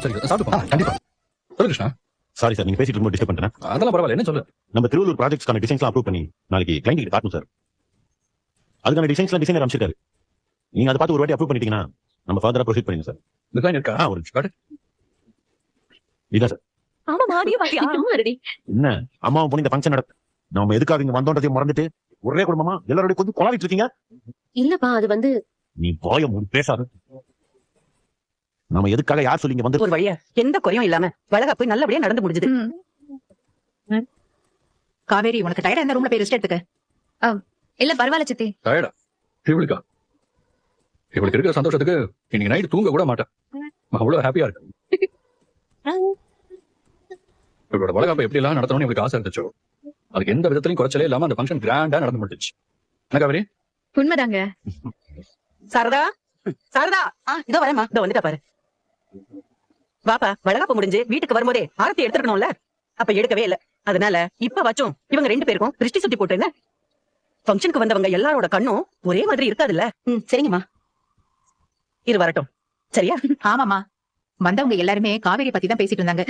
சரி சாப்பிட்டு கண்டிப்பா சொல்லு கிருஷ்ணா. சாரி சார், நீங்க பேசிட்டு இருக்கும்போது டிஸ்டர்ப் பண்ணிட்டேன். அதெல்லாம் பரவாயில்ல, என்ன சொல்லு. நம்ம திருவள்ளூர் ப்ராஜெக்ட்ஸ்க்கான டிசைன்ஸ்லாம் அப்ரூவ் பண்ணி நாளைக்கு கிளைண்ட் கிட்ட காட்டணும் சார். அதுக்கான டிசைனர் அமைச்சிருக்காரு. நீங்க அதை பார்த்து ஒரு வாட்டி அப்ரூவ் பண்ணிட்டீங்கன்னா நம்ம ஃபர்தரா ப்ரொசீட் பண்ணுங்க சார். டிசைன் இருக்கா? ஒரு காட்டு. இதான் சார். என்ன அம்மாவும் பொண்ணு இந்த ஃபங்க்ஷன் நடத்து நம்ம எதுக்காக இங்க வந்தோன்றதையும் மறந்துட்டு ஒரே குடும்பமா எல்லாரோட கொஞ்சம் கொலாவிட்டு இருக்கீங்க. இல்லப்பா அது வந்து நீ வாய மூடி பேசாத. நம்ம எதுக்காக யார் சொல்லி இங்க வந்து ஒரு வழியா எந்த குறையும் இல்லாம வளகாப்பு நல்லபடியா நடந்து முடிஞ்சது. காவேரி, உனக்கு டயர்டா இந்த ரூம்ல போய் ரெஸ்ட் எடுத்துக்க. இல்ல பரவாயில்ல சித்தி. டயர்டா? இவளுக்கா? இவளுக்கு இருக்கிற சந்தோஷத்துக்கு இன்னைக்கு நைட் தூங்க கூட மாட்டேன். அவ்வளவு ஹாப்பியா இருக்கு. இவளோட வளகாப்பை எப்படி எல்லாம் நடத்தணும்னு இவளுக்கு ஆசை இருந்துச்சோ அதுக்கு எந்த விதத்திலையும் குறைச்சலே இல்லாம அந்த ஃபங்க்ஷன் கிராண்டா நடந்து முடிஞ்சிச்சு. என்ன காவேரி? உண்மைதாங்க. சாரதா, சாரதா, இதோ வரேம்மா, இதோ வந்துட்டா பாரு. வாப்பா, வளகாப்பு முடிஞ்சு வீட்டுக்கு வரும்போதே ஆரத்தி எடுத்துக்கணும்ல, அப்ப எடுக்கவே இல்ல. அதனால இப்ப வச்சோம் இவங்க 2 பேருக்கும் திருஷ்டி சுத்தி போட்டுருங்க. ஃபங்க்ஷனுக்கு வந்தவங்க எல்லாரோட கண்ணும் ஒரே மாதிரி இருக்காதுல்ல. சரிங்கம்மா. இது வரட்டும், சரியா? ஆமாமா, வந்தவங்க எல்லாருமே காவேரி பத்தி தான் பேசிட்டு இருந்தாங்க.